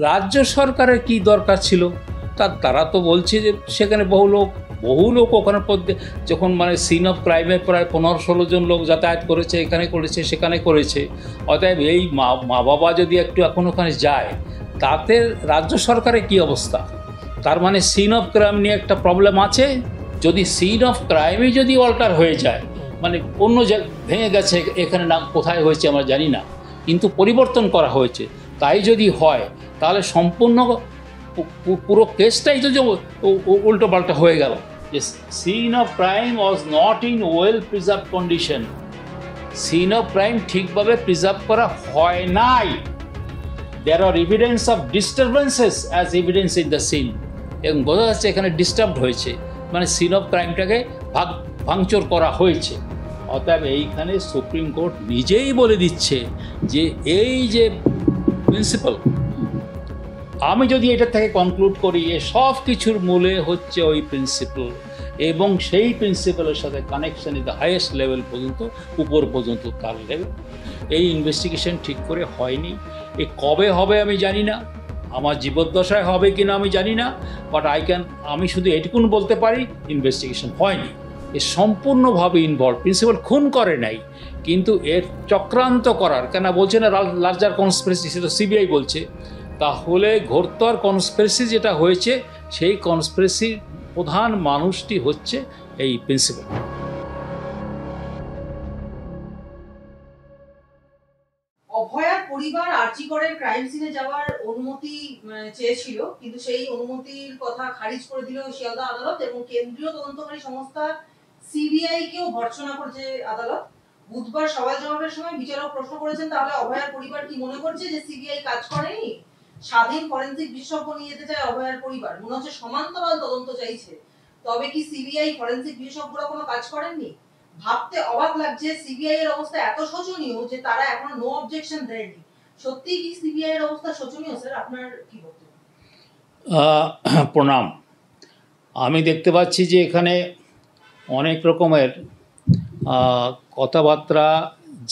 রাজ্য সরকারের কি দরকার ছিল? তারা তো বলছে যে সেখানে বহু লোক ওখানে যখন মানে সিন অফ ক্রাইমে প্রায় 15-16 জন লোক যাতায়াত করেছে, এখানে করেছে সেখানে করেছে। অতএব এই মা বাবা যদি একটু এখন ওখানে যায়, তাতে রাজ্য সরকারের কি অবস্থা? তার মানে সিন অফ ক্রাইম নিয়ে একটা প্রবলেম আছে। যদি সিন অফ ক্রাইমই যদি অল্টার হয়ে যায়, মানে অন্য ভেঙে গেছে, এখানে না কোথায় হয়েছে আমরা জানি না, কিন্তু পরিবর্তন করা হয়েছে, তাই যদি হয় তাহলে সম্পূর্ণ পুরো কেসটাই তো উল্টো পাল্টা হয়ে গেল। যে scene of crime was not in well preserve condition. Scene of crime ঠিকভাবে প্রিজার্ভ করা হয় নাই। There are evidence of disturbances as evidence in the scene. এবং বোঝা যাচ্ছে এখানে ডিস্টার্বড হয়েছে, মানে সিন অফ ক্রাইমটাকে ভাঙচুর করা হয়েছে। অতএব এইখানে সুপ্রিম কোর্ট নিজেই বলে দিচ্ছে যে এই যে প্রিন্সিপাল, আমি যদি এটা থেকে কনক্লুড করি এ সব কিছুর মূলে হচ্ছে ওই প্রিন্সিপাল, এবং সেই প্রিন্সিপালের সাথে connection in the highest level পর্যন্ত, উপর পর্যন্ত তার লেভেল। এই ইনভেস্টিগেশন ঠিক করে হয়নি। এ কবে হবে আমি জানি না, আমার জীবদ্দশায় হবে কিনা আমি জানি না, বাট আমি শুধু এটুকুন বলতে পারি ইনভেস্টিগেশন হয়নি। এ সম্পূর্ণভাবে ইনভলভ। প্রিন্সিপাল খুন করে নাই, কিন্তু এর চক্রান্ত করার কেন বলছে না লার্জার কনস্পিরেসি, সেটা সিবিআই বলছে। তাহলে ঘোরতর কনস্পিরেসি যেটা হয়েছে, সেই কনস্পিরেসির প্রধান মানুষটি হচ্ছে এই প্রিন্সিপাল। অভয়ার পরিবার আরজি করের ক্রাইম সিনে যাওয়ার অনুমতি চেয়েছিল, কিন্তু সেই অনুমতির কথা খারিজ করে দিল শিয়ালদা আদালত, এবং কেন্দ্রীয় তদন্তকারী সংস্থা সিবিআই কেও ভর্ৎসনা করেছে আদালত। বুধবার সওয়াল জবাবের সময় বিচারক প্রশ্ন করেছেন, তাহলে অভয়ার পরিবার কি মনে করছে যে সিবিআই কাজ করেনি? স্বাধীন ফরেনসিক বিশেষজ্ঞ নিয়ে যেতে চায় অভয়ার পরিবার, মনে হচ্ছে সমান্তরাল তদন্ত চাইছে। তবে কি সিবিআই ফরেনসিক বিশেষজ্ঞরা কোনো কাজ করেননি? ভাবতে অবাক লাগছে সিবিআই এর অবস্থা এত শোচনীয় যে তারা এখনো নো অবজেকশন দেয়নি। সত্যি কি সিবিআই এর অবস্থা শোচনীয় স্যার? আপনার কি বক্তব্য? প্রণাম। আমি দেখতে পাচ্ছি যে এখানে অনেক রকমের কথাবার্তা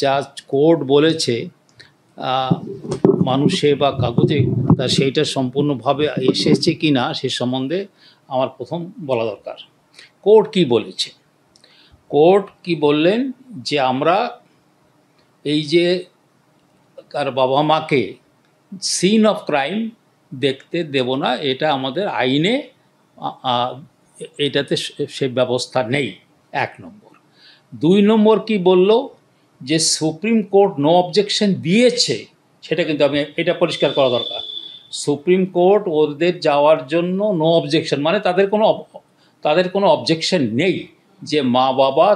যা কোর্ট বলেছে মানুষে বা কাগজে, তা সেইটা সম্পূর্ণভাবে এসেছে কি না সে সম্বন্ধে আমার প্রথম বলা দরকার। কোর্ট কি বলেছে? কোর্ট কি বললেন যে আমরা এই যে তার বাবা মাকে সিন অফ ক্রাইম দেখতে দেব না, এটা আমাদের আইনে এটাতে সে ব্যবস্থা নেই, 1 নম্বর। 2 নম্বর কি বলল, যে সুপ্রিম কোর্ট নো অবজেকশন দিয়েছে, সেটা কিন্তু আমি এটা পরিষ্কার করা দরকার। সুপ্রিম কোর্ট ওদের যাওয়ার জন্য নো অবজেকশন, মানে তাদের কোনো অবজেকশন নেই যে মা বাবা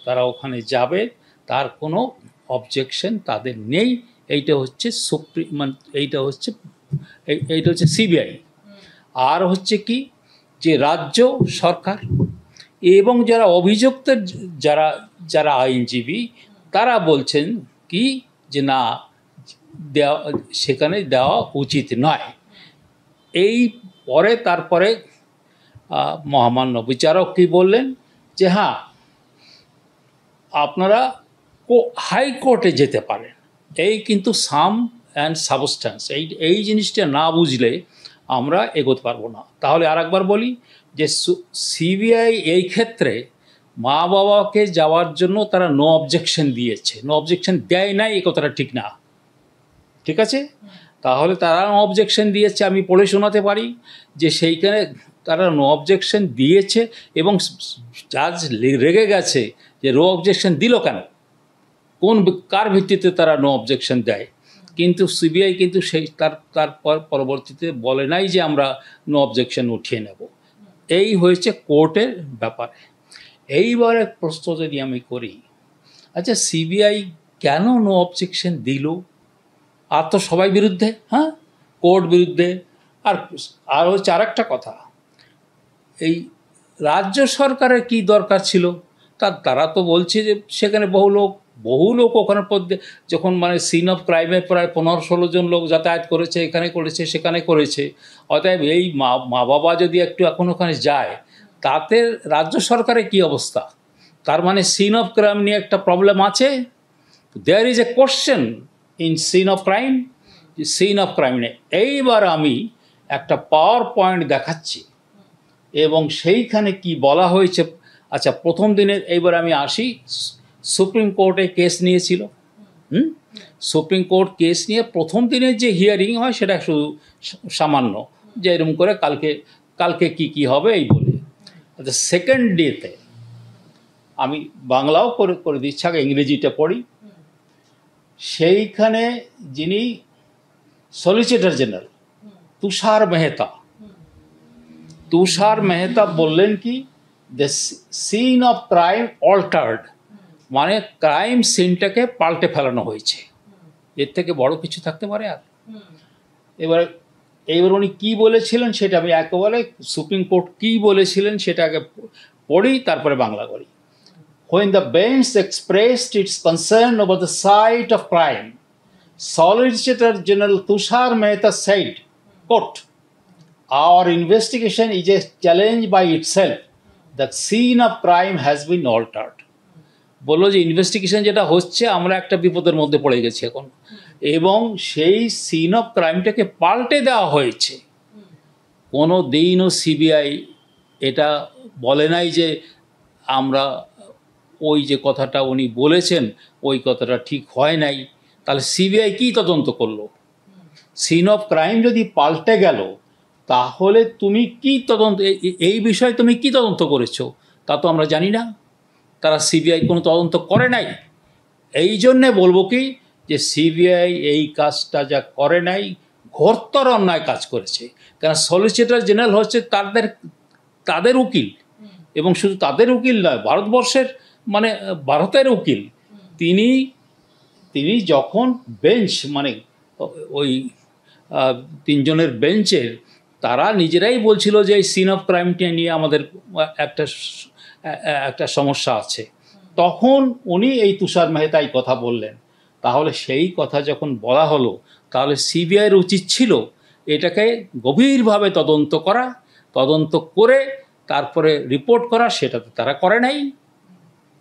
তারা ওখানে যাবে, তার কোনো অবজেকশন তাদের নেই। এইটা হচ্ছে এইটা হচ্ছে সিবিআই। আর হচ্ছে কি, যে রাজ্য সরকার এবং যারা অভিযুক্ত, যারা আইনজীবী, তারা বলছেন কি যে না, সেখানে দেওয়া উচিত নয়। তারপরে মহামান্য বিচারক কি বললেন, যে হ্যাঁ আপনারা হাইকোর্টে যেতে পারেন। এই কিন্তু সাম অ্যান্ড সাবস্ট্যান্স, এই জিনিসটা না বুঝলে আমরা এগোতে পারবো না। তাহলে আরেকবার বলি যে সিবিআই এই ক্ষেত্রে মা বাবাকে যাওয়ার জন্য তারা নো অবজেকশন দিয়েছে, নো অবজেকশন দেয় নাই, এই কথাটা ঠিক না। ঠিক আছে, তাহলে তারা নো অবজেকশন দিয়েছে, আমি পড়ে শোনাতে পারি যে সেইখানে তারা নো অবজেকশন দিয়েছে, এবং জাজ রেগে গেছে যে নো অবজেকশন দিল কেন, কার ভিত্তিতে তারা নো অবজেকশন দেয়। কিন্তু সিবিআই কিন্তু তারপর পরবর্তীতে বলে নাই যে আমরা নো অবজেকশন উঠিয়ে নেব। এই হয়েছে কোর্টের ব্যাপারে। এইবারে প্রশ্ন যদি আমি করি, আচ্ছা সিবিআই কেন নো অবজেকশন দিল? আর তো সবাই বিরুদ্ধে, হ্যাঁ, কোর্ট বিরুদ্ধে। আর হচ্ছে আরেকটা কথা, এই রাজ্য সরকারের কি দরকার ছিল? তারা তো বলছে যে সেখানে বহু লোক ওখানে যখন মানে সিন অফ ক্রাইমে প্রায় 15-16 জন লোক যাতায়াত করেছে, এখানে করেছে সেখানে করেছে। অতএব এই মা বাবা যদি একটু এখন ওখানে যায়, তাতে রাজ্য সরকারের কি অবস্থা? তার মানে সিন অফ ক্রাইম নিয়ে একটা প্রবলেম আছে। There is a question in scene of crime, scene of crime নিয়ে। এইবার আমি একটা পাওয়ার পয়েন্ট দেখাচ্ছি এবং সেইখানে কি বলা হয়েছে। আচ্ছা, প্রথম দিনে এইবার আমি আসি, সুপ্রিম কোর্টে কেস নিয়েছিল। সুপ্রিম কোর্ট কেস নিয়ে প্রথম দিনের যে হিয়ারিং হয় সেটা শুধু সামান্য, যে এরকম করে কালকে কি হবে এই বলে। আচ্ছা, সেকেন্ড ডেতে আমি বাংলাও করে দিচ্ছি, আগে ইংরেজিটা পড়ি। সেইখানে যিনি সলিসিটর জেনারেল তুষার মেহতা বললেন কি, the scene of crime altered, মানে ক্রাইম সিনটাকে পাল্টে ফেলানো হয়েছে। এর থেকে বড় কিছু থাকতে পারে? আর এবার উনি কী বলেছিলেন সেটা আমি একেবারে সুপ্রিম কোর্ট কী বলেছিলেন সেটা আগে পড়ি, তারপরে বাংলা করি। When the bench expressed its concern over the site of crime, Solicitor General Tushar Mehta said, quote, "Our investigation is a challenge by itself. The scene of crime has been altered." বললো যে investigation যেটা হচ্ছে, আমরা একটা বিপদের মধ্যে পড়ে গেছি এখন, এবং সেই সিন অফ ক্রাইমটাকে পাল্টে দেওয়া হয়েছে। কোনো দিনও সিবিআই এটা বলে নাই যে আমরা ওই যে কথাটা উনি বলেছেন ওই কথাটা ঠিক হয় নাই। তাহলে সিবিআই কী তদন্ত করলো? সিন অফ ক্রাইম যদি পাল্টে গেল, তাহলে তুমি কি তদন্ত, এই বিষয়ে তুমি কি তদন্ত করেছো তা তো আমরা জানি না। তারা সিবিআই কোনো তদন্ত করে নাই। এই জন্যে বলবো কি, যে সিবিআই এই কাজটা যা করে নাই, ঘোরতর অন্যায় কাজ করেছে। কারণ সলিসিটর জেনারেল হচ্ছে তাদের উকিল, এবং শুধু তাদের উকিল নয়, ভারতবর্ষের মানে ভারতের উকিল। তিনি যখন বেঞ্চ মানে ওই তিনজনের বেঞ্চের, তারা নিজেরাই বলছিল যে এই সিন অফ ক্রাইমটা নিয়ে আমাদের একটা সমস্যা আছে, তখন উনি এই তুষার মেহতা এই কথা বললেন। তাহলে সেই কথা যখন বলা হলো, তাহলে সিবিআইয়ের উচিত ছিল এটাকে গভীরভাবে তদন্ত করে তারপরে রিপোর্ট করা। সেটা তো তারা করে নাই।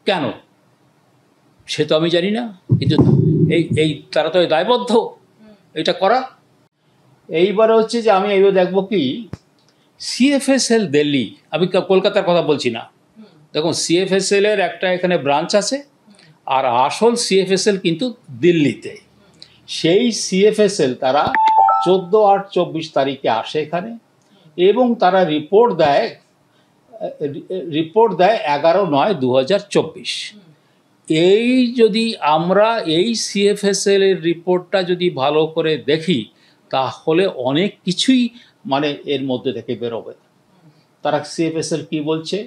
কেন সে তো আমি জানি না, কিন্তু তারা তো দায়বদ্ধ এটা করা। এইবার হচ্ছে যে আমি এইবার দেখবো কি, সিএফএসএল দিল্লি, আমি কলকাতার কথা বলছি না। দেখুন, সিএফএসএলের একটা এখানে ব্রাঞ্চ আছে, আর আসল সিএফএসএল কিন্তু দিল্লিতে। সেই সিএফএসএল তারা 14/8/24 তারিখে আসে এখানে, এবং তারা রিপোর্ট দেয় 11/9/2024। এই যদি আমরা এই সিএফএসএল এর রিপোর্টটা যদি ভালো করে দেখি, তাহলে অনেক কিছুই মানে এর মধ্যে থেকে বেরোবে। তারা সিএফএসএল কি বলছে,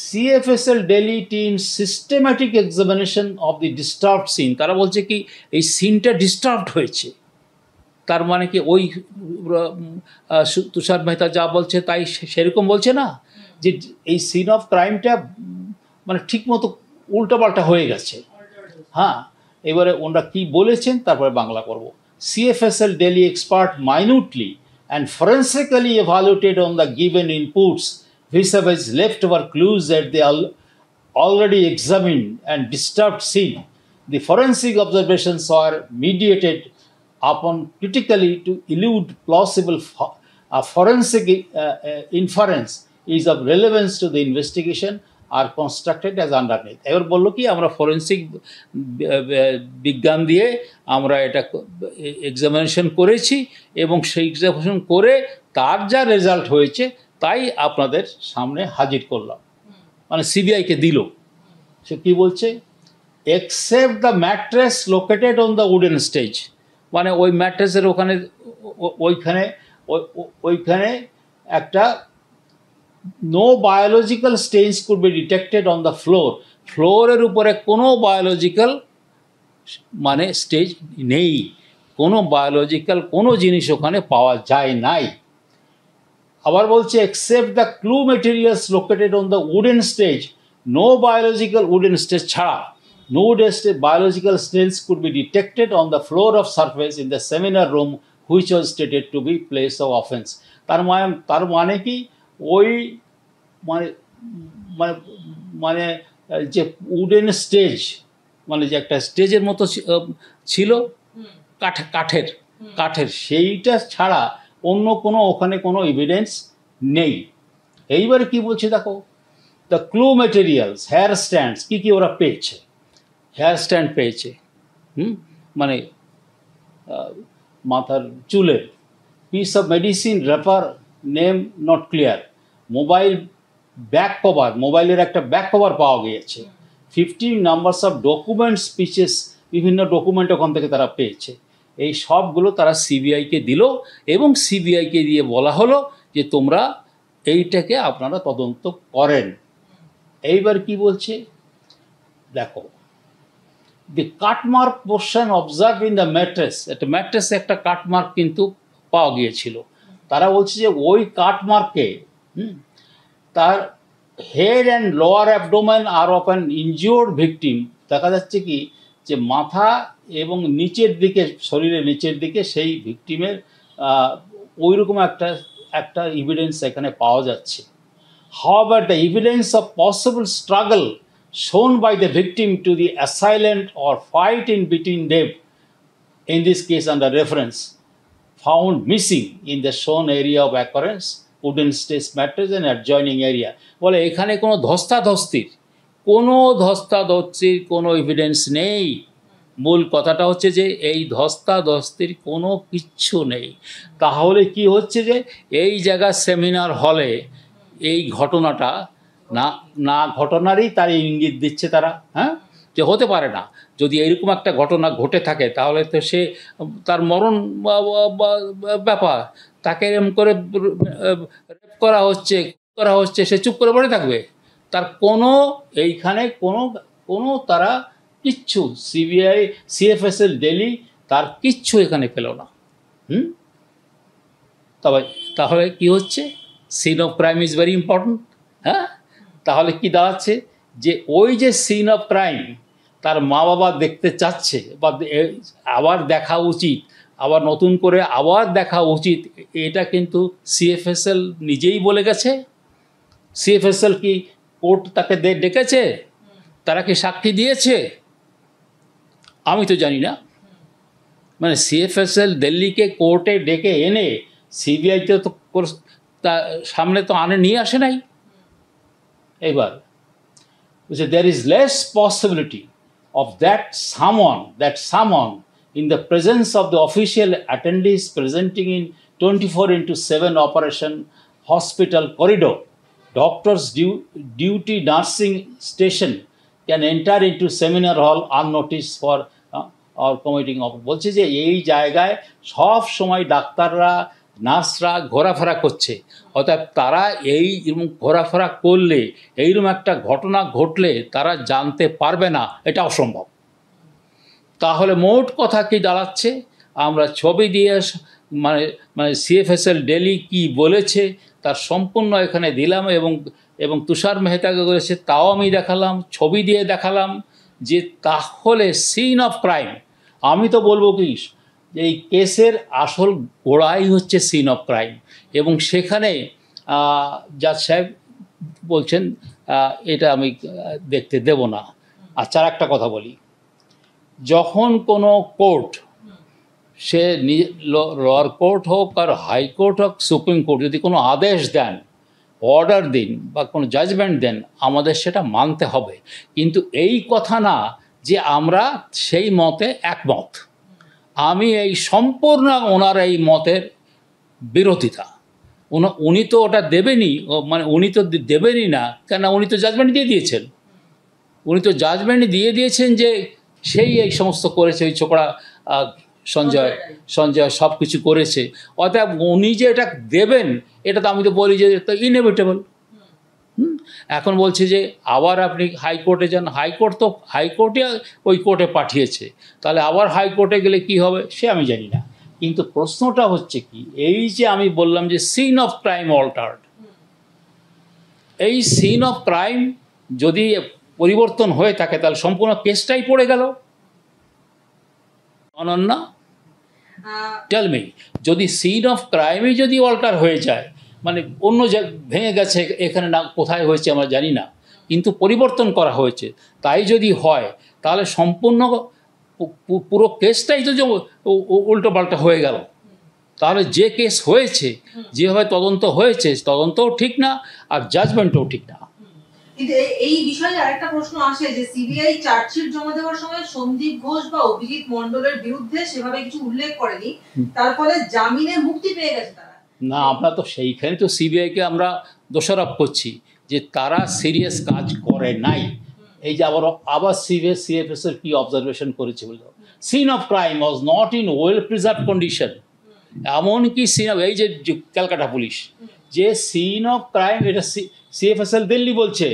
CFSL Delhi team systematic examination of the disturbed scene. তারা বলছে কি এই সিনটা ডিস্টার্বড হয়েছে। তার মানে কি ওই তুষার মেহতা যা বলছে তাই সেরকম বলছে না, যে এই সিন অফ ক্রাইমটা মানে ঠিকমতো উল্টোপাল্টা হয়ে গেছে। হ্যাঁ, এবারে ওনারা কি বলেছেন তারপরে বাংলা করব। CFSL Delhi expert minutely and forensically evaluated on the given inputs vis-a-vis leftover clues that they already examined and disturbed scene. The forensic observations are mediated upon critically to elude plausible forensic inference is of relevance to the investigation are constructed as underneath. এবার বললো কি, আমরা forensic বিজ্ঞান দিয়ে আমরা এটা examination করেছি, এবং সেই এক্সামিনেশন করে তার যা রেজাল্ট হয়েছে তাই আপনাদের সামনে হাজির করলাম, মানে সিবিআইকে দিল। সে কী বলছে, except the mattress located on the wooden stage, মানে ওই ম্যাট্রেসের ওইখানে একটা no biological stains could be detected on the floor. ফ্লোরের উপরে কোনো বায়োলজিক্যাল মানে স্টেজ নেই, কোনো বায়োলজিক্যাল কোনো জিনিস ওখানে পাওয়া যায় নাই। আবার বলছে except the clue materials located on the wooden stage, no biological wooden stage ছাড়া no biological stains could be detected on the floor of surface in the seminar room which was stated to be place of offense. তার মানে কি, ওই মানে মানে মানে যে wooden stage, মানে যে একটা স্টেজের মতো ছিল, কাঠের কাঠের সেইটা ছাড়া অন্য কোনো ওখানে কোনো এভিডেন্স নেই। এইবারে কি বলছে দেখো, the clue materials, hair stands, কী ওরা পেয়েছে, হেয়ার স্ট্যান্ড পেয়েছে, মানে মাথার চুলের, piece of medicine wrapper, name not clear, mobile back cover, মোবাইলের একটা ব্যাক কভার পাওয়া গিয়েছে, 15 নাম্বারস অফ ডকুমেন্টস পিসেস, বিভিন্ন ডকুমেন্ট ওখান থেকে তারা পেয়েছে। এই সবগুলো তারা সিবিআইকে দিল এবং সিবিআইকে দিয়ে বলা হলো যে তোমরা এইটাকে আপনারা তদন্ত করেন। এইবার কি বলছে দেখো, the cut mark portion observe in the mattress, একটা ম্যাট্রেসে একটা কাটমার্ক কিন্তু পাওয়া গিয়েছিল। তারা বলছে যে ওই কাটমার্কে তার হেড অ্যান্ড লোয়ার অ্যাবডোমেন আর অফ অ্যান ইনজিওর্ড ভিকটিম, দেখা যাচ্ছে কি যে মাথা এবং নিচের দিকে, শরীরের নিচের দিকে সেই ভিকটিমের ওইরকম একটা এভিডেন্স এখানে পাওয়া যাচ্ছে। However, the evidence of possible struggle shown by the victim to the assailant or fight in between them, in this case under reference, found missing in the shown area of occurrence, wooden stretch mattress and adjoining area. বলে এখানে কোনো ধস্তাধস্তির কোনো evidence নেই। মূল কথাটা হচ্ছে যে এই ধস্তাধস্তির কোনো কিচ্ছু নেই। তাহলে কি হচ্ছে যে এই জায়গার সেমিনার হলে এই ঘটনাটা না ঘটনারই তার ইঙ্গিত দিচ্ছে তারা, হ্যাঁ, যে হতে পারে না। যদি এইরকম একটা ঘটনা ঘটে থাকে তাহলে তো সে তার মরণ ব্যাপার, তাকে এরকম করে রেপ করা হচ্ছে সে চুপ করে পড়ে থাকবে? তার কোনো এইখানে কোনো তারা কিচ্ছু, সিবিআই সিএফএসএল দিল্লি তার কিচ্ছু এখানে পেল না। তাহলে কি হচ্ছে, scene of crime is very important. হ্যাঁ, তাহলে কি দাঁড়াচ্ছে যে ওই যে সিন অফ ক্রাইম তার মা বাবা দেখতে চাচ্ছে বা আবার দেখা উচিত, আবার নতুন করে আবার দেখা উচিত, এটা কিন্তু সিএফএসএল নিজেই বলে গেছে। সিএফএসএল কি কোর্ট তাকে ডেকেছে? তারা কি সাক্ষী দিয়েছে? আমি তো জানি না। মানে সিএফএসএল দিল্লিকে কোর্টে ডেকে এনে সিবিআইতে তো সামনে তো নিয়ে আসে নাই। এবার there is less possibility of that someone in the presence of the official attendees presenting in 24/7 operation hospital corridor, doctors duty nursing station can enter into seminar hall unnoticed for or committing of, বলছে যে এই জায়গায় সব সময় ডাক্তাররা নার্সরা ঘোরাফেরা করছে, অর্থাৎ তারা এইরকম ঘোরাফেরা করলে এইরকম একটা ঘটনা ঘটলে তারা জানতে পারবে না, এটা অসম্ভব। তাহলে মোট কথা কি দাঁড়াচ্ছে, আমরা ছবি দিয়ে মানে সিএফএসএল দিল্লি কি বলেছে তার সম্পূর্ণ এখানে দিলাম এবং তুষার মেহতাকে বলেছে তাও আমি দেখালাম, ছবি দিয়ে দেখালাম যে তাহলে সিন অফ ক্রাইম। আমি তো বলবো কি এই কেসের আসল গোড়াই হচ্ছে সিন অফ ক্রাইম, এবং সেখানে জাজ সাহেব বলছেন এটা আমি দেখতে দেব না। আচ্ছা, একটা কথা বলি, যখন কোনো কোর্ট, সে লোয়ার কোর্ট হোক আর হাইকোর্ট হোক সুপ্রিম কোর্ট, যদি কোনো আদেশ দেন, অর্ডার দিন বা কোনো জাজমেন্ট দেন, আমাদের সেটা মানতে হবে। কিন্তু এই কথা না যে আমরা সেই মতে একমত। আমি এই সম্পূর্ণ ওনার এই মতের বিরোধিতা। উনি তো ওটা দেবেনই, মানে উনি তো দেবেনই না, কেন উনি তো জাজমেন্ট দিয়ে দিয়েছেন। উনি তো জাজমেন্ট দিয়ে দিয়েছেন যে সেই এই সমস্ত করেছে, ওই ছোকরা সঞ্জয় সব কিছু করেছে। অর্থাৎ উনি যে এটা দেবেন এটা তো আমি তো বলি যে ইনএভিটেবল। এখন বলছে যে আবার আপনি হাইকোর্টে যান, হাইকোর্টে ওই কোর্টে পাঠিয়েছে, তাহলে আবার হাইকোর্টে গেলে কি হবে সে আমি জানি না। কিন্তু প্রশ্নটা হচ্ছে কি, এই যে আমি বললাম যে সিন অফ ক্রাইম অল্টার্ড, এই সিন অফ ক্রাইম যদি পরিবর্তন হয়ে থাকে তাহলে সম্পূর্ণ কেসটাই পড়ে গেল। অনন্যা, টেল মি, যদি সিন অফ ক্রাইমই যদি অল্টার হয়ে যায়, মানে অন্য ভেঙে গেছে, এখানে না কোথায় হয়েছে আমরা জানি না, কিন্তু পরিবর্তন করা হয়েছে, তাই যদি হয় তাহলে সম্পূর্ণ পুরো কেসটাই তো যে উল্টো পাল্টা হয়ে গেল। তাহলে যে কেস হয়েছে, যেভাবে তদন্ত হয়েছে, তদন্তও ঠিক না আর জাজমেন্টও ঠিক না। কিন্তু এই বিষয়ে আরেকটা প্রশ্ন আসে যে সিবিআই চার্জশিট জমা দেওয়ার সময় সন্দীপ ঘোষ বা অভিজিৎ মণ্ডলের বিরুদ্ধে সেভাবে কিছু উল্লেখ করেনি, তার ফলে জামিনে মুক্তি পেয়ে গেছে তারা। না, আমরা তো সেইখানে তো সিবিআইকে আমরা দোষারোপ করছি যে তারা সিরিয়াস কাজ করে নাই। এই যে আবার সিএফএস এর কি অবজারভেশন করেছে বললো, scene of crime was not in well preserve condition. এমনকি সিন অফ, এই যে ক্যালকাটা পুলিশ যে সিন অফ ক্রাইম, এটা সিএফএসএল দিল্লি বলছে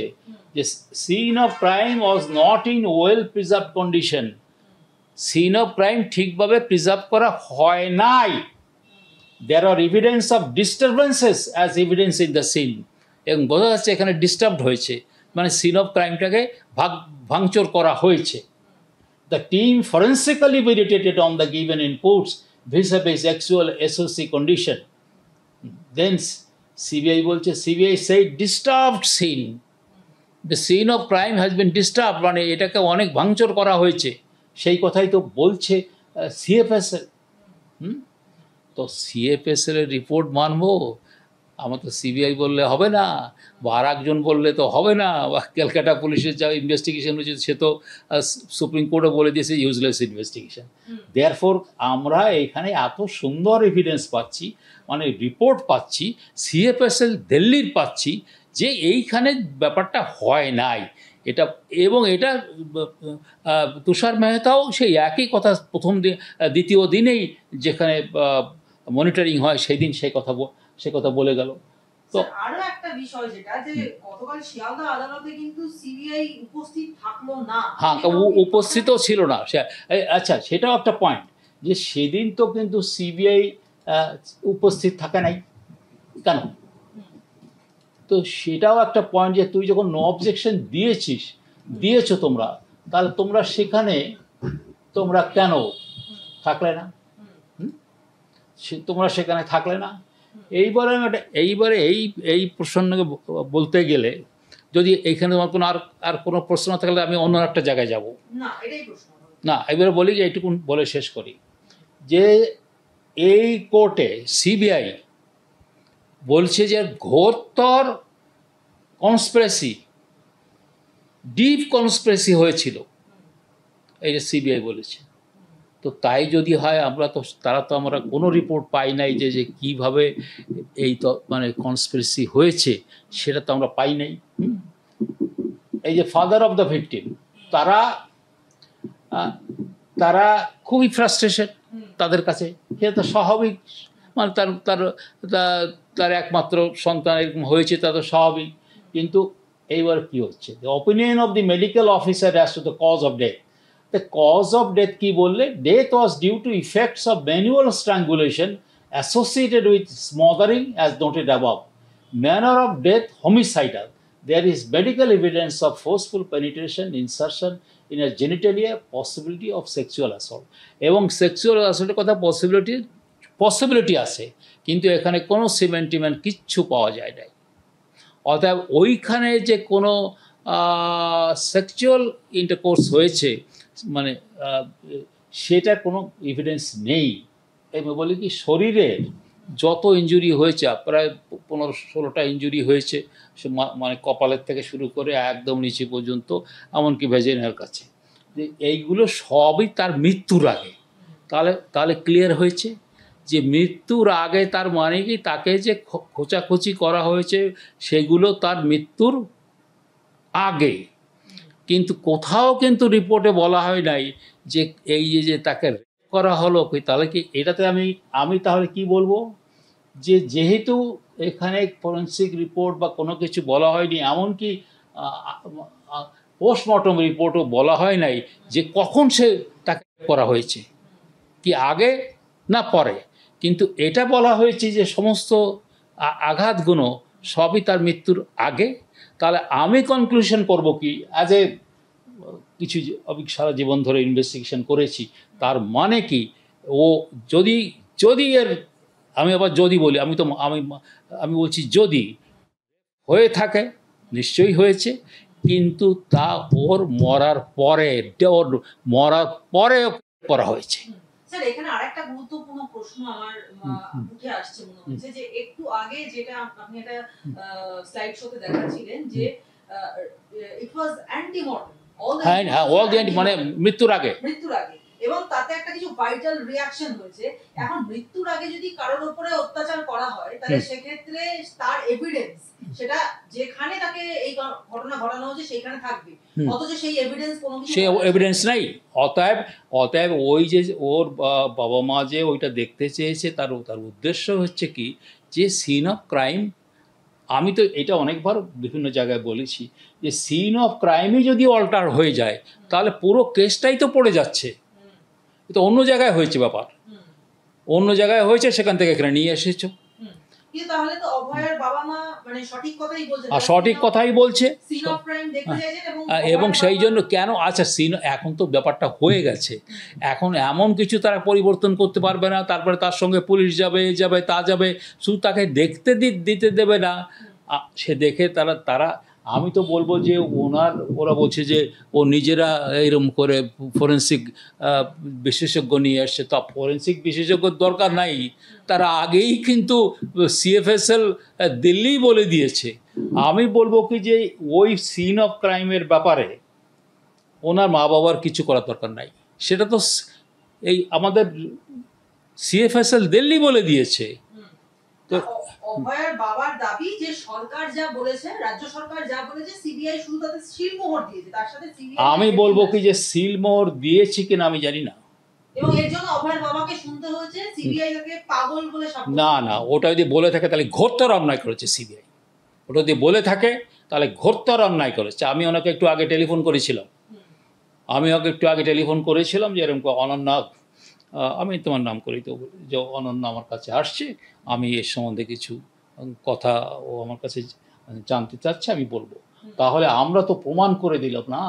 যে scene of crime was not in well preserve condition. Scene of crime ঠিকভাবে প্রিজার্ভ করা হয় নাই। There are evidence of disturbances as evidence in the scene. এবং বোঝা যাচ্ছে এখানে ডিস্টার্বড হয়েছে, মানে সিন অফ ক্রাইমটাকে ভাঙচুর করা হয়েছে। The team forensically meditated on the given inputs vis-a-vis actual SOC condition. Then CBI বলছে, CBI said disturbed scene. The scene of crime has been disturbed, মানে এটাকে অনেক ভাঙচুর করা হয়েছে, সেই কথাই তো বলছে সিএফএসএল। তো সিএফএসএল এর রিপোর্ট মানবো, আমার তো সিবিআই বললে হবে না, বা আর একজন বললে তো হবে না, বা ক্যালকাটা পুলিশের যা ইনভেস্টিগেশন হয়েছে সে তো সুপ্রিম কোর্টে বলে দিয়েছে ইউজলেস ইনভেস্টিগেশন। দেয়ারফোর আমরা এখানে এত সুন্দর এভিডেন্স পাচ্ছি, মানে রিপোর্ট পাচ্ছি, সিএফএসএল দিল্লির পাচ্ছি যে এইখানে ব্যাপারটা হয় নাই এটা। এবং এটা তুষার মেহতাও সেই একই কথা প্রথম দিন দ্বিতীয় দিনেই যেখানে মনিটরিং হয় সেই দিন সে কথা বলে গেল। তো আরো একটা বিষয় যেটা যে গতকাল শিয়ালদা আদালতে কিন্তু সিবিআই উপস্থিত থাকলো না। হ্যাঁ, উপস্থিতও ছিল না। আচ্ছা, সেটাও একটা পয়েন্ট যে সেদিন তো কিন্তু সিবিআই উপস্থিত থাকে নাই কেন? তো সেটাও একটা পয়েন্ট যে তুই যখন নো অবজেকশন দিয়েছো তোমরা, তাহলে তোমরা সেখানে তোমরা কেন থাকলে না? তোমরা সেখানে থাকলে না। এইবারে এই প্রসঙ্গে বলতে গেলে, যদি এইখানে তোমার কোনো আর কোনো প্রশ্ন না থাকলে আমি অন্য একটা জায়গায় যাব। না, এবারে বলি যে এইটুকু বলে শেষ করি যে এই কোর্টে সিবিআই বলছে যে ঘোরতর কনস্পিরেসি, ডিপ কনস্পিরেসি হয়েছিল, এই যে সিবিআই বলেছে। তো তাই যদি হয়, আমরা কোনো রিপোর্ট পাই নাই যে কিভাবে এই তো মানে কনস্পিরেসি হয়েছে, সেটা তো আমরা পাই নাই। এই যে ফাদার অফ দ্য ভিকটিম, তারা খুবই ফ্রাস্ট্রেশন তাদের কাছে, সেটা তো স্বাভাবিক, মানে তার একমাত্র সন্তান এরকম হয়েছে, তা তো স্বাভাবিক। কিন্তু এইবার কি হচ্ছে, the opinion of the medical officer as to the cause of death. The cause of death কি বললে, death was due to effects of manual strangulation associated with smothering as noted above. Manner of death homicidal. There is medical evidence of forceful penetration, insertion in a genitalia, possibility of sexual assault. এবং sexual অ্যাসল্টের কথা possibility আছে, কিন্তু এখানে কোনো সিমেন্টিমেন্ট কিচ্ছু পাওয়া যায় নাই। অতএব ওইখানে যে কোনো সেক্সুয়াল ইন্টারকোর্স হয়েছে মানে সেটার কোনো এভিডেন্স নেই। আমি বলি কি, শরীরের যত ইনজুরি হয়েছে, প্রায় 15-16টা ইনজুরি হয়েছে, সে মানে কপালের থেকে শুরু করে একদম নিচে পর্যন্ত, এমনকি ভেজিনার কাছে, যে এইগুলো সবই তার মৃত্যুর আগে। তাহলে ক্লিয়ার হয়েছে যে মৃত্যুর আগে, তার মানে কি তাকে যে খোঁচাখুচি করা হয়েছে সেগুলো তার মৃত্যুর আগে। কিন্তু কোথাও কিন্তু রিপোর্টে বলা হয় নাই যে এই যে তাকে রেপ করা হলো। তাহলে কি এটাতে আমি তাহলে কি বলবো, যে যেহেতু এখানে ফরেন্সিক রিপোর্ট বা কোনো কিছু বলা হয়নি, এমনকি পোস্টমর্টম রিপোর্টও বলা হয় নাই যে কখন সে তাকে করা হয়েছে, কি আগে না পরে। কিন্তু এটা বলা হয়েছে যে সমস্ত আঘাতগুলো সবই তার মৃত্যুর আগে। তাহলে আমি কনক্লুশন করব কি, অ্যাজ এ কিছু সারা জীবন ধরে ইনভেস্টিগেশন করেছি, তার মানে কি, ও যদি এর, আমি আবার যদি বলি, আমি বলছি যদি হয়ে থাকে, নিশ্চয়ই হয়েছে, কিন্তু তা ওর মরার পরে করা হয়েছে। স্যার এখানে আরেকটা গুরুত্বপূর্ণ প্রশ্ন আমার উঠে আসছে মনে হচ্ছে, যে একটু আগে যেটা আপনি একটা স্লাইড শোতে দেখাচ্ছিলেন যে ইট ওয়াজ অ্যান্টি মর্টেম, অল দ্য মানে মৃত্যুর আগে এবং তাতে একটা কিছু ভাইটাল রিঅ্যাকশন হয়েছে। এখন মৃত্যুর আগে যদি কারোর উপরে অত্যাচার করা হয় তাহলে সেক্ষেত্রে তার এভিডেন্স সেটা যেখানে তাকে এই ঘটনা ঘটানো হচ্ছে সেখানে থাকবে, অথচ সেই এভিডেন্স কোনো কিছু সেই এভিডেন্স নাই। অতএব ওই যে ওর বাবা মা যে ওইটা দেখতে চেয়েছে তার উদ্দেশ্য হচ্ছে কি, যে সিন অফ ক্রাইম, আমি তো এটা অনেকবার বিভিন্ন জায়গায় বলেছি যে সিন অফ ক্রাইমই যদি অল্টার হয়ে যায় তাহলে পুরো কেসটাই তো পড়ে যাচ্ছে। তো অন্য জায়গায় হয়েছে ব্যাপার, অন্য জায়গায় হয়েছে, সেখান থেকে এখানে নিয়ে এসেছো। কিন্তু তাহলে তো অভয়ের বাবা মা মানে সঠিক কথাই বলছে, আর সঠিক কথাই বলছে, সিন অফ ক্রাইম দেখতে চাইছেন এবং সেই জন্য কেন আচ্ছা সিন, এখন তো ব্যাপারটা হয়ে গেছে, এখন এমন কিছু তারা পরিবর্তন করতে পারবে না। তারপরে তার সঙ্গে পুলিশ যাবে, তা যাবে, শুধু তাকে দেখতে দিতে দেবে না। সে দেখে তারা আমি তো বলবো যে ওরা বলছে যে ও নিজেরা এরকম করে ফরেন্সিক বিশেষজ্ঞ নিয়ে আসছে। তা ফরেন্সিক বিশেষজ্ঞর দরকার নাই, তারা আগেই কিন্তু CFSL দিল্লি বলে দিয়েছে। আমি বলবো কি যে ওই সিন অফ ক্রাইমের ব্যাপারে ওনার মা বাবার কিছু করার দরকার নাই, সেটা তো এই আমাদের CFSL দিল্লি বলে দিয়েছে। তো অভয়ের বাবার দাবি যে সরকার যা বলেছে, রাজ্য সরকার যা বলেছে, সিবিআই শুধু তাতে সিলমোহর দিয়েছে, তার সাথে সিবিআই আমি বলবো কি যে সিলমোহর দিয়েছি কিনা আমি জানি না, এবং এর জন্য অভয়ের বাবাকে শুনতে হয়েছে সিবিআই তাকে পাগল বলে সাব্যস্ত। না ওটা যদি বলে থাকে তাহলে ঘোরতর অন্যায় করেছে সিবিআই। ওটা যদি বলে থাকে তাহলে ঘোরতর অন্যায় করেছে। আমি ওনাকে একটু আগে টেলিফোন করেছিলাম যে এরকম অনন্যা, আমি তোমার নাম করি তো, যে অনন্যা আমার কাছে আসছে, আমি এর সম্বন্ধে কিছু কথা ও আমার কাছে জানতে চাচ্ছে, আমি বলবো। তাহলে আমরা তো প্রমাণ করে দিলাম না।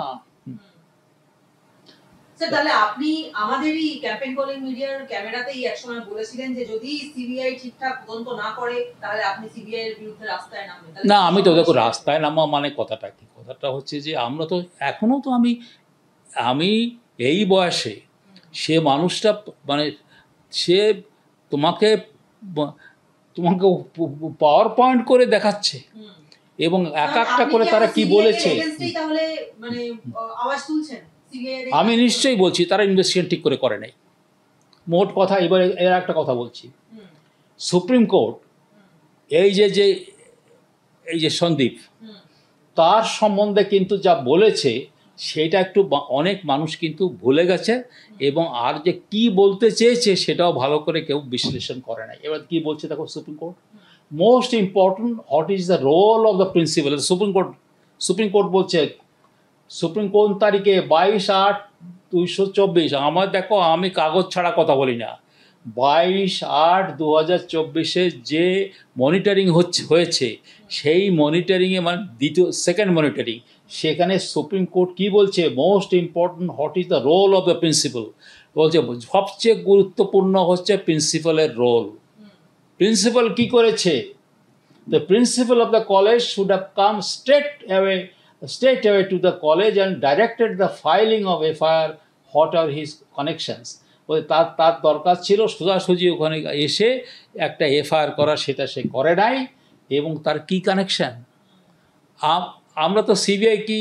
স্যার তাহলে আপনি আমাদেরই ক্যাম্পেইন কলিং মিডিয়ার ক্যামেরাতেই একসময় বলেছিলেন যে যদি সিবিআই ঠিকঠাক তদন্ত না করে তাহলে আপনি সিবিআই এর বিরুদ্ধে রাস্তায় নামবেন। না, আমি তো দেখো রাস্তায় নামা মানে কথাটা কি, কথাটা হচ্ছে যে আমরা তো এখনও তো আমি এই বয়সে, সে মানুষটা মানে সে তোমাকে পাওয়ার পয়েন্ট করে দেখাচ্ছে, এবং এক একটা করে তারা কি বলেছে। আমি নিশ্চয়ই বলছি তারা ইনভেস্টিগেশন ঠিক করে নাই। মোট কথা, এবার এর একটা কথা বলছি, সুপ্রিম কোর্ট এই যে সন্দীপ, তার সম্বন্ধে কিন্তু যা বলেছে সেটা একটু অনেক মানুষ কিন্তু ভুলে গেছে, এবং আর যে কি বলতে চেয়েছে সেটাও ভালো করে কেউ বিশ্লেষণ করে নাই। এবার কি বলছে দেখো supreme court, most important what is the role of the principal. Supreme court বলছে, সুপ্রিম কোর্ট তারিখে 22/8/2024, আমার দেখো আমি কাগজ ছাড়া কথা বলি না, 22/8/2024 যে মনিটরিং হয়েছে, সেই মনিটরিংয়ে মানে সেকেন্ড মনিটরিং, সেখানে সুপ্রিম কোর্ট কি বলছে, most important what is the role of the principal. বলছে সবচেয়ে গুরুত্বপূর্ণ হচ্ছে প্রিন্সিপালের রোল। প্রিন্সিপাল কি করেছে, the principal of the college should have come straight away to the college and directed the filing of FIR, what are his connections। তার দরকার ছিল সোজাসুজি ওখানে এসে একটা FIR করা, সেটা সে করে নাই। এবং তার কি কানেকশান, আমরা তো সিবিআই কি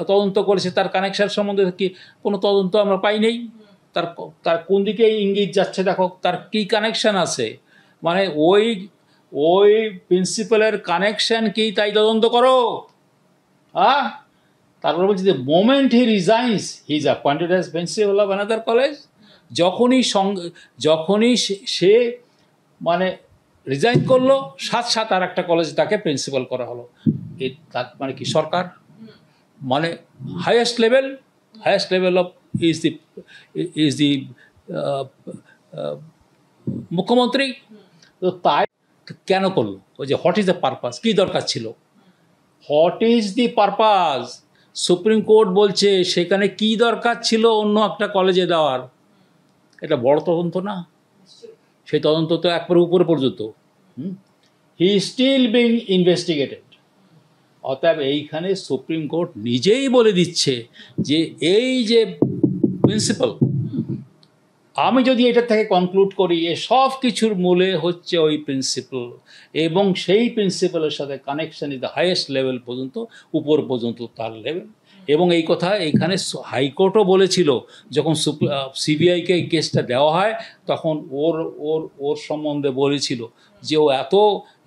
তদন্ত করেছে, তার কানেকশান সম্বন্ধে কি কোনো তদন্ত আমরা পাই নেই। তার কোন দিকে ইঙ্গিত যাচ্ছে দেখো, তার কি কানেকশান আছে, মানে ওই প্রিন্সিপালের কানেকশান কি তাই তদন্ত করো। তারপর বলছি যে moment he resigns he is appointed as principal of another college. যখনই সে মানে রিজাইন করলো, সাথে আর একটা কলেজ তাকে প্রিন্সিপাল করা হলো। তার মানে কি সরকার, মানে highest level of is the মুখ্যমন্ত্রী। তো তাই কেন করলো, ওই যে হোয়াট ইজ দ্য পারপাস, কী দরকার ছিল, what is the purpose. Supreme court বলছে সেখানে কি দরকার ছিল অন্য একটা কলেজে দেওয়ার। এটা বড় তদন্ত না, সেই তদন্ত তো একবারে উপরে পর্যন্ত। He still being investigated. অতএব এইখানে সুপ্রিম কোর্ট নিজেই বলে দিচ্ছে যে এই যে প্রিন্সিপাল, আমি যদি এটা থেকে কনক্লুড করি এ সব কিছুর মূলে হচ্ছে ওই প্রিন্সিপাল, এবং সেই প্রিন্সিপালের সাথে connection is the highest level পর্যন্ত, উপর পর্যন্ত তার লেভেল। এবং এই কথা এখানে হাইকোর্টও বলেছিল, যখন সিবিআইকে এই কেসটা দেওয়া হয় তখন ওর ওর ওর সম্বন্ধে বলেছিল যে ও এত,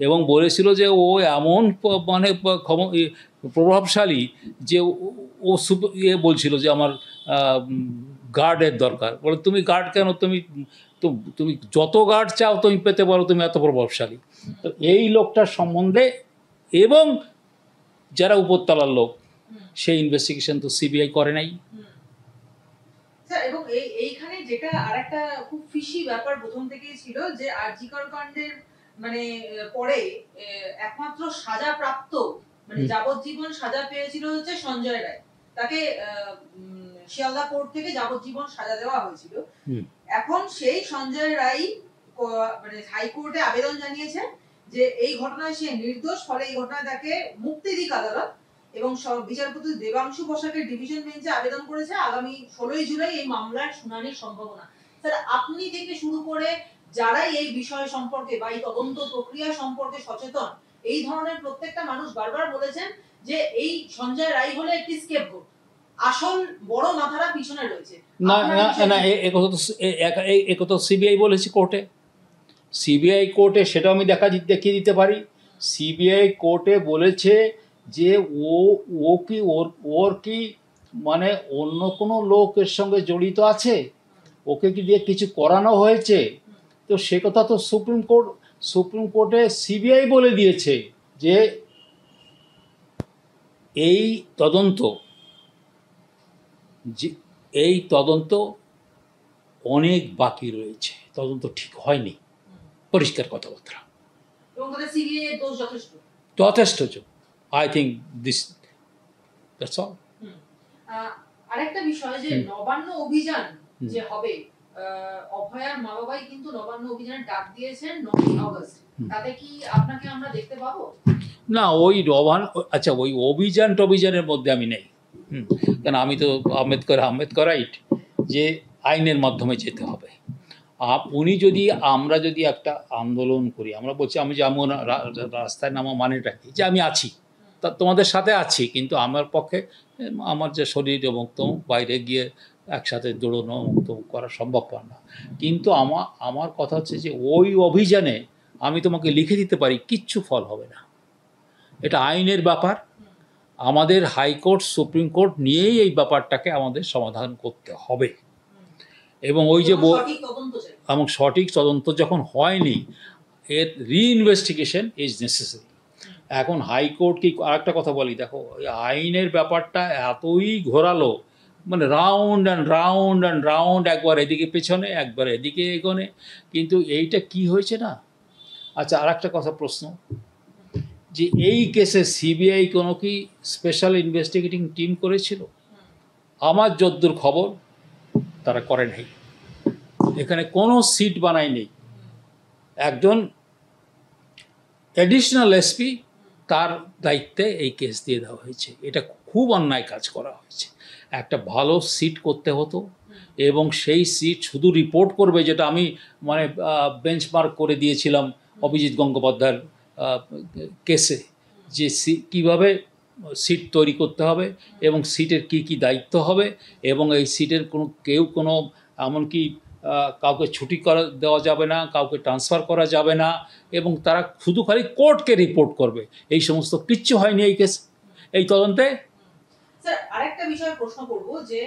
এবং বলেছিল যে ও এমন মানে প্রভাবশালী যে ও বলছিল যে আমার গার্ডের দরকার। বলে তুমি গার্ড কেন, তুমি যত গার্ড চাও তুমি পেতে পারো, তুমি এত প্রভাবশালী। তো এই লোকটার সম্বন্ধে এবং যারা উপরতলার লোক, সেই ইনভেস্টিগেশন তো সিবিআই করে নাই। স্যার, এবং এইখানে যেটা আরেকটা খুব ফিশি ব্যাপার প্রথম থেকেই ছিল যে আরজিকর কাণ্ডের মানে পরে একমাত্র সাজা প্রাপ্ত মানে যাবজ্জীবন সাজা পেয়েছিল হচ্ছে সঞ্জয় রায়। তাকে শিয়ালদা কোর্ট থেকে যাবজ্জীবন সাজা দেওয়া হয়েছিল। এখন সেই সঞ্জয় রায় মানে হাইকোর্টে আবেদন জানিয়েছে যে এই ঘটনায় সে নির্দোষ, ফলে এই ঘটনায় তাকে মুক্তি দিক আদালত। এবং বিচারপতি দেবাংশু বসাকের ডিভিশন বেঞ্চে আবেদন করেছে আগামী 16 জুলাই এই মামলার শুনানির সম্ভাবনা। স্যার, আপনি থেকে শুরু করে যারাই এই বিষয় সম্পর্কে বা এই তদন্ত প্রক্রিয়া সম্পর্কে সচেতন, এই ধরনের প্রত্যেকটা মানুষ বারবার বলেছেন যে এই সঞ্জয় রায় হলো একটি স্কেপগোট, আসল বড় মাথারা পিছনে রয়েছে। না না না, একথা সিবিআই বলেছে কোর্টে। সিবিআই কোর্টে সেটাও আমি দেখিয়ে দিতে পারি। সিবিআই কোর্টে বলেছে যে ও কি ওর কি মানে অন্য কোনো লোকের সঙ্গে জড়িত আছে, ওকে কি দিয়ে কিছু করানো হয়েছে। তো সে কথা তো সুপ্রিম কোর্টে সিবিআই বলে দিয়েছে যে এই তদন্ত অনেক বাকি রয়েছে, তদন্ত ঠিক হয়নি, পরিষ্কার কথাবার্তা। এবং তাহলে সিবিআই এর দোষ যথেষ্ট। I think this that's all. আরেকটা বিষয় যে নবান্ন অভিযান যে হবে, অভয়ার মা বাবাই কিন্তু নবান্ন অভিযানের ডাক দিয়েছেন 9 আগস্ট। তাতে কি আপনাকে আমরা দেখতে পাবো? না, ওই আচ্ছা, ওই অভিযানের মধ্যে আমি নেই। কারণ আমি তো আম্বেদকরাইট যে আইনের মাধ্যমে যেতে হবে। আমরা যদি একটা আন্দোলন করি, আমরা বলছি আমি যেমন রাস্তায় নামা মানেটা কি, যে আমি আছি, তা তোমাদের সাথে আছি, কিন্তু আমার পক্ষে আমার যে শরীর এবং বাইরে গিয়ে একসাথে দৌড়ানো করা সম্ভব না। কিন্তু আমার কথা হচ্ছে যে ওই অভিযানে আমি তোমাকে লিখে দিতে পারি, কিচ্ছু ফল হবে না। এটা আইনের ব্যাপার। আমাদের হাইকোর্ট সুপ্রিম কোর্ট নিয়েই এই ব্যাপারটাকে আমাদের সমাধান করতে হবে। এবং ওই যে এবং সঠিক তদন্ত যখন হয়নি, এর রিইনভেস্টিগেশন ইজ নেসেসারি। এখন হাইকোর্ট কি, আরেকটা কথা বলি, দেখো আইনের ব্যাপারটা এতই ঘোরালো, মানে রাউন্ড অ্যান্ড রাউন্ড, একবার এদিকে পেছনে একবার এদিকে এগোনে। কিন্তু এইটা কি হয়েছে না। আচ্ছা, আরেকটা কথা প্রশ্ন, যে এই কেসে সিবিআই কোনো কি স্পেশাল ইনভেস্টিগেটিং টিম করেছিল? আমার যদ্দূর খবর তারা করে নাই। এখানে কোনো সিট বানাই নেই। একজন অ্যাডিশনাল এসপি, তার দায়িত্বে এই কেস দিয়ে দেওয়া হয়েছে। এটা খুব অন্যায় কাজ করা হয়েছে। একটা ভালো সিট করতে হতো, এবং সেই সিট শুধু রিপোর্ট করবে, যেটা আমি মানে বেঞ্চমার্ক করে দিয়েছিলাম অভিজিৎ গঙ্গোপাধ্যায়ের কেসে, যে কীভাবে সিট তৈরি করতে হবে এবং সিটের কি দায়িত্ব হবে, এবং এই সিটের কোনো এমনকি কাউকে ছুটি দেওয়া যাবে না, কাউকে ট্রান্সফার করা যাবে না, এবং তারা শুধু খালি কোর্টকে রিপোর্ট করবে। এই সমস্ত কিচ্ছু হয়নি এই কেস, এই তদন্তে। স্যার, আরেকটা বিষয় প্রশ্ন করব, যে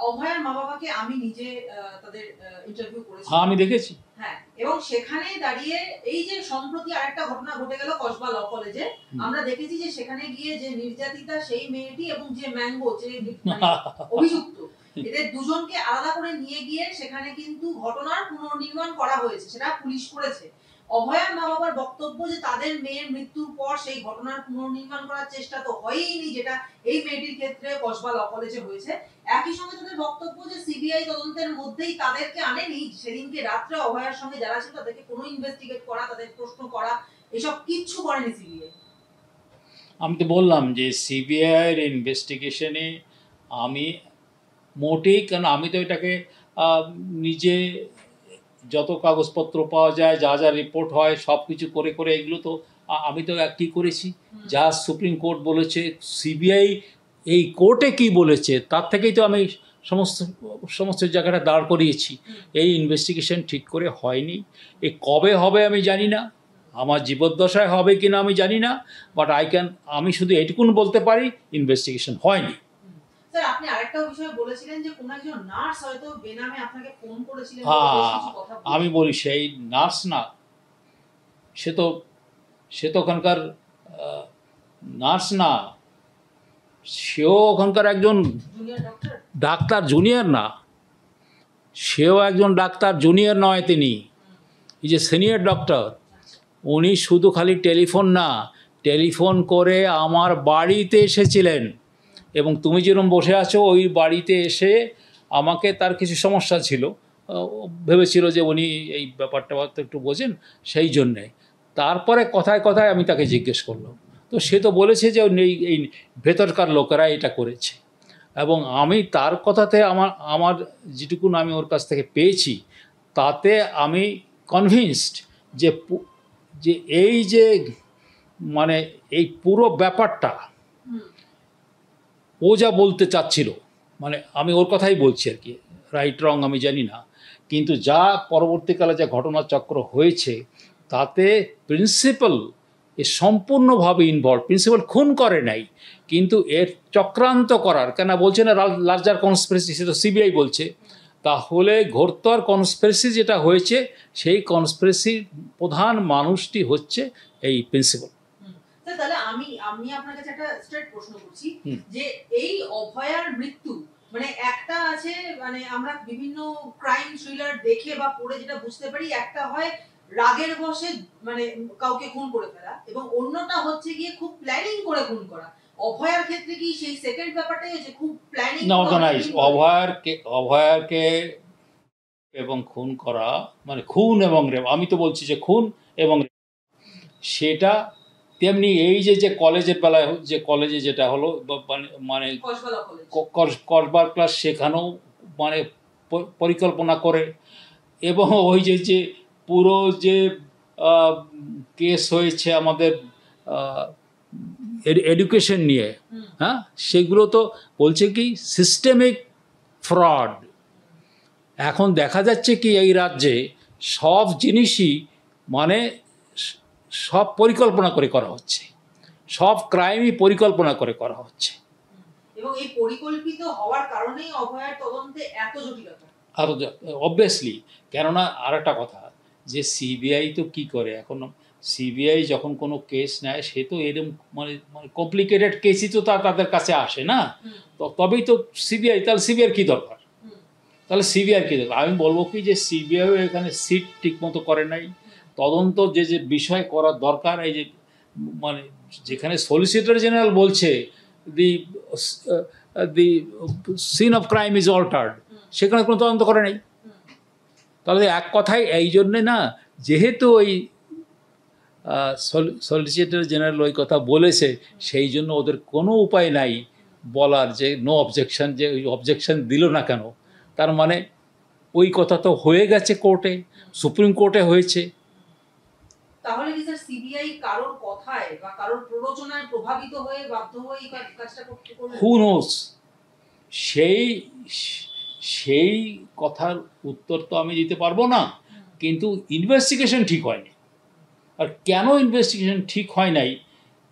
অভয়ার মা বাবাকে আমি নিজে তাদের ইন্টারভিউ করেছি। হ্যাঁ, আমি দেখেছি। হ্যাঁ, এবং সেখানে দাঁড়িয়ে এই যে সম্প্রতি আরেকটা ঘটনা ঘটে গেল কসবা ল কলেজে, আমরা দেখেছি যে সেখানে গিয়ে যে নির্যাতিতা সেই মেয়েটি এবং যে ম্যাঙ্গো যে অভিযুক্ত, এদের দুজনকে আলাদা করে নিয়ে গিয়ে সেখানে কিন্তু ঘটনার পুনর্নির্মাণ করা হয়েছে, সেটা পুলিশ করেছে। অভয়ার মা বাবার বক্তব্য যে তাদের মেয়ের মৃত্যুর পর সেই ঘটনার পুনর্নির্মাণ করার চেষ্টা তো হয়ইনি, যেটা এই মেয়েটির ক্ষেত্রে কসবা ল কলেজে হয়েছে। একই সঙ্গে তাদের বক্তব্য যে সিবিআই তদন্তের মধ্যেই তাদেরকে আনেনি, সেদিনকে রাত্রে অভয়ার সঙ্গে যারা ছিল তাদেরকে কোনো ইনভেস্টিগেট করা, তাদের প্রশ্ন করা, এসব কিচ্ছু করেনি সিবিআই। আমি তো বললাম যে সিবিআইয়ের ইনভেস্টিগেশনে আমি মোটেই, কারণ আমি তো এটাকে আহ, নিজে যত কাগজপত্র পাওয়া যায়, যা যা রিপোর্ট হয়, সব কিছু করে করে এগুলো তো আমি তো কী করেছি, যা সুপ্রিম কোর্ট বলেছে, সিবিআই এই কোর্টে কি বলেছে তার থেকেই তো আমি সমস্ত সমস্ত জায়গাটা দাঁড় করিয়েছি। এই ইনভেস্টিগেশন ঠিক করে হয়নি, এ কবে হবে আমি জানি না, আমার জীবদ্দশায় হবে কি না আমি জানি না, বাট আমি শুধু এটুকুন বলতে পারি ইনভেস্টিগেশন হয়নি। স্যার, আপনি আরেকটা বিষয় বলেছিলেন যে কোন একজন নার্স হয়তো বেনামে আপনাকে ফোন করেছিলেন, হ্যাঁ, কিছু কথা আমি বলি সেই নার্স না, সে তো ওখানকার নার্স না, সেও ওখানকার একজন জুনিয়র ডক্টর। ডাক্তার, জুনিয়র না, সেও একজন ডাক্তার, জুনিয়র নয় তিনি, এই যে সিনিয়র ডক্টর। উনি শুধু খালি টেলিফোন করে আমার বাড়িতে এসেছিলেন, এবং তুমি যেরকম বসে আছো ওই বাড়িতে এসে আমাকে, তার কিছু সমস্যা ছিল, ভেবেছিল যে উনি এই ব্যাপারটা একটু বোঝেন, সেই জন্যে। তারপরে কথায় কথায় আমি তাকে জিজ্ঞেস করলাম, তো সে তো বলেছে যে এই ভেতরকার লোকেরা এটা করেছে, এবং আমি তার কথাতে আমার যেটুকুন আমি ওর কাছ থেকে পেয়েছি তাতে আমি কনভিন্সড যে এই যে মানে এই পুরো ব্যাপারটা ও যা বলতে চাচ্ছিল, মানে আমি ওর কথাই বলছি আর কি, রাইট রং আমি জানি না, কিন্তু যা পরবর্তীকালে যা ঘটনাচক্র হয়েছে তাতে প্রিন্সিপাল এ সম্পূর্ণভাবে ইনভলভ। প্রিন্সিপাল খুন করে নাই, কিন্তু এর চক্রান্ত করার, কেন বলছে না লার্জার কনস্পিরেসি, সেটা সিবিআই বলছে, তাহলে ঘোরতর কনস্পিরেসি যেটা হয়েছে সেই কনস্পিরেসির প্রধান মানুষটি হচ্ছে এই প্রিন্সিপাল। তাহলে আমি আপনার কাছে একটা স্ট্রেট প্রশ্ন করছি যে এই অভয়ার মৃত্যু, মানে একটা আছে, মানে আমরা বিভিন্ন ক্রাইম থ্রিলার দেখে বা পড়ে যেটা বুঝতে পারি, একটা হয় রাগের বশে মানে কাউকে খুন করে ফেলা, এবং অন্যটা হচ্ছে গিয়ে খুব প্ল্যানিং করে খুন করা। অভয়ার ক্ষেত্রে কি সেই সেকেন্ড ব্যাপারটাই হচ্ছে খুব প্ল্যানিং? না, অর্গানাইজ অভয়ারকে এবং খুন করা, মানে খুন এবং রেপ, আমি তো বলছি যে খুন এবং সেটা তেমনি এই যে কলেজের বেলায়, যে কলেজে যেটা হলো, মানে কসবা ক্লাস, সেখানেও মানে পরিকল্পনা করে, এবং ওই যে পুরো যে কেস হয়েছে আমাদের এডুকেশন নিয়ে, হ্যাঁ, সেগুলো তো বলছে কি সিস্টেমিক ফ্রড। এখন দেখা যাচ্ছে কি এই রাজ্যে সব জিনিসই মানে সব পরিকল্পনা করে করা হচ্ছে, সব ক্রাইমই পরিকল্পনা করে করা হচ্ছে, এবং এই পরিকল্পিত হওয়ার কারণেই অভয়ার তদন্তে এত জটিলতা। আর অবভিয়াসলি, কেননা আর একটা কথা, যে সিবিআই তো কি করে, এখন সিবিআই যখন কোনো কেস নেয় সে তো এরকম মানে কমপ্লিকেটেড কেসই তো তাদের কাছে আসে না, তবেই তো সিবিআই, তাহলে সিবিআইয়ের কী দরকার, আমি বলবো কি যে সিবিআইও এখানে সিট ঠিকমতো করে নাই, তদন্ত যে বিষয় করার দরকার, এই যে মানে যেখানে সলিসিটর জেনারেল বলছে the scene of crime is altered, সেখানে কোনো তদন্ত করে নাই। তাহলে এক কথায় এই জন্যে না, যেহেতু ওই সলিসিটর জেনারেল ওই কথা বলেছে, সেই জন্য ওদের কোনো উপায় নাই বলার যে নো অবজেকশন, যে ওই অবজেকশন দিল না কেন, তার মানে ওই কথা তো হয়ে গেছে কোর্টে, সুপ্রিম কোর্টে হয়েছে। তাহলে কি স্যার সিবিআই কারোর কথায় বা কারোর প্ররোচনায় প্রভাবিত হয়ে বাধ্য হয়ে এই কাজটা করতে? হু নোস, সেই কথার উত্তর তো আমি দিতে পারবো না, কিন্তু ইনভেস্টিগেশন ঠিক হয়নি, আর কেন ইনভেস্টিগেশন ঠিক হয় নাই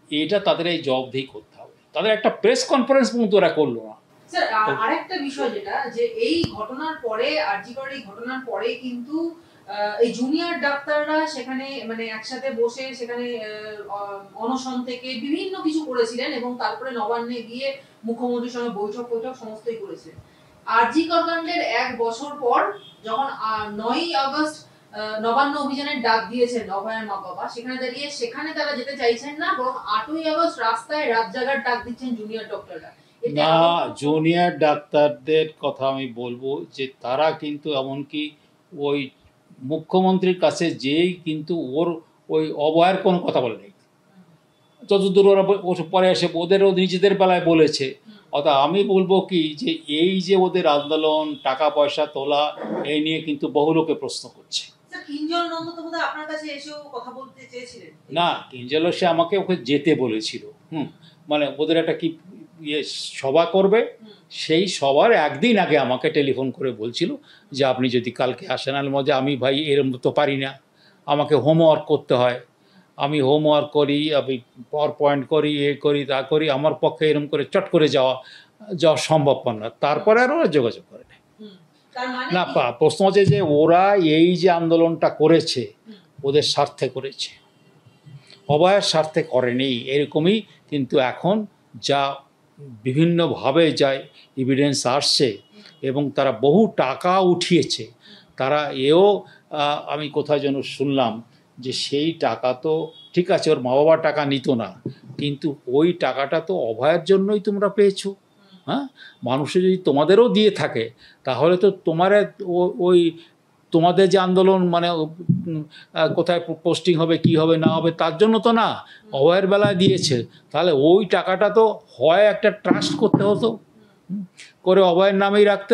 এটা তাদের এই জবাবদিহি করতে হবে। তাদের একটা প্রেস কনফারেন্স পর্যন্ত ওরা করলো না। স্যার, আরেকটা বিষয় যেটা, যে এই ঘটনার পরে, আরজিকর এই ঘটনার পরে কিন্তু এই জুনিয়র ডাক্তাররা সেখানে মানে একসাথে বসে সেখানে অনশন থেকে বিভিন্ন কিছু করেছিলেন, এবং তারপরে নবান্নে গিয়ে মুখ্যমন্ত্রীর সঙ্গে বৈঠক সমস্তই করেছিলেন। আরজিকর কাণ্ডের 1 বছর পর যখন 9ই আগস্ট নবান্ন অভিযানের ডাক দিয়েছেন অভয়ার মা বাবা, সেখানে তারা যেতে চাইছেন না, বরং 8ই আগস্ট রাস্তায় রাত জাগার ডাক দিচ্ছেন জুনিয়র ডক্টররা। না, জুনিয়র ডাক্তারদের কথা আমি বলবো যে তারা কিন্তু এমনকি ওই মুখ্যমন্ত্রীর কাছে যেই কিন্তু ওই অভয়ার কোনো কথা বলে নেই, যতদূর ওরা পরে এসে ওদেরও নিজেদের বেলায় বলেছে অর্থাৎ আমি বলবো কি যে এই যে ওদের আন্দোলন, টাকা পয়সা তোলা, এই নিয়ে কিন্তু বহু লোকে প্রশ্ন করছে। স্যার কিঞ্জল নন্দ তো বোধহয় আপনার কাছে এসেও কথা বলতে চেয়েছিলেন। না, কিঞ্জল সে আমাকে ওকে যেতে বলেছিল। মানে ওদের একটা কি ইয়ে সভা করবে, সেই সভার একদিন আগে আমাকে টেলিফোন করে বলছিল যে আপনি যদি কালকে আসেন। আল মধ্যে আমি ভাই এরম তো পারি না, আমাকে হোমওয়ার্ক করতে হয়, আমি হোমওয়ার্ক করি, আমি পাওয়ার পয়েন্ট করি, এ করি তা করি, আমার পক্ষে এরম করে চট করে যাওয়া সম্ভব না। তারপরে আর ওরা যোগাযোগ করে না। তার মানে না, প্রশ্ন হচ্ছে যে ওরা এই যে আন্দোলনটা করেছে ওদের স্বার্থে করেছে, অভয়ের স্বার্থে করেনি, এরকমই। কিন্তু এখন যা বিভিন্নভাবে যা এভিডেন্স আসছে এবং তারা বহু টাকা উঠিয়েছে, তারা এও আমি কোথায় যেন শুনলাম যে সেই টাকা তো ঠিক আছে, ওর মা বাবা টাকা নিত না, কিন্তু ওই টাকাটা তো অভয়ের জন্যই তোমরা পেয়েছো। হ্যাঁ, মানুষে যদি তোমাদেরও দিয়ে থাকে তাহলে তো ওই তোমাদের যে আন্দোলন মানে কোথায় পোস্টিং হবে, কি হবে না হবে তার জন্য তো না, অভয়ের বেলায় দিয়েছে। তাহলে ওই টাকাটা তো হয় একটা ট্রাস্ট করতে হতো, করে অভয়ের নামেই রাখতে,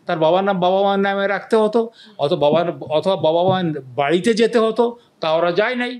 তার বাবার নাম বাবা মার নামে রাখতে হতো, অথবা বাবা মার বাড়িতে যেতে হতো, তা ওরা যায় নাই।